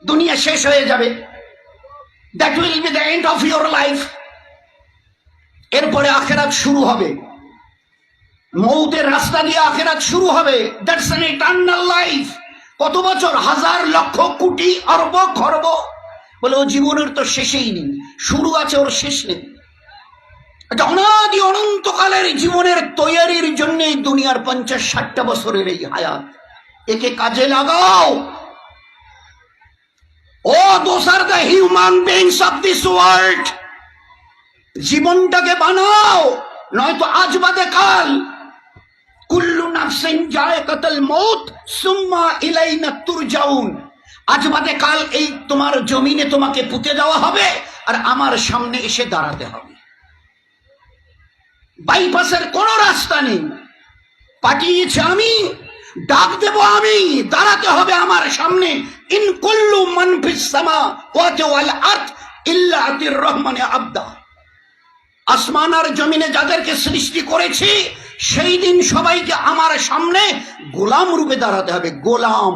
দুনিয়া শেষ হয়ে যাবে, that will be the end of your life. এরপরে আখেরাত শুরু হবে, মৌতের রাস্তা দিয়ে আখেরাত শুরু হবে। That's an eternal life. কত বছর? হাজার, লক্ষ, কোটি, অরব, খরব। বলে ও জীবনের তো শেষেই নেই, শুরু আছে, ওর শেষ নেই। এটা অনাদি অনন্তকালের জীবনের তৈরির জন্য এই দুনিয়ার 50-60টা বছরের এই হায়াত, একে কাজে লাগাও। ও those are the human beings of this world. জীবনটাকে বানাও, নয়তো আজ বাদে কাল। কুল্লু নাফসিন যায়কাতুল মউত সুম্মা ইলাইনা তুরজাউন। আজ বাদে কাল এই তোমার জমিনে তোমাকে পুঁতে দেওয়া হবে, আর আমার সামনে এসে দাঁড়াতে হবে। বাইপাসের কোন রাস্তা নেই, পাঠিয়েছে আমি, ডাক দেব আমি, দাঁড়াতে হবে আমার সামনে। ইন কুল্লু মান ফিস সামাওয়াতি ওয়াল আরদ ইল্লা আতির রহমানে আবদা। আসমান আর জমিনে যাদেরকে সৃষ্টি করেছি, সেই দিন সবাইকে আমার সামনে গোলাম রূপে দাঁড়াতে হবে। গোলাম।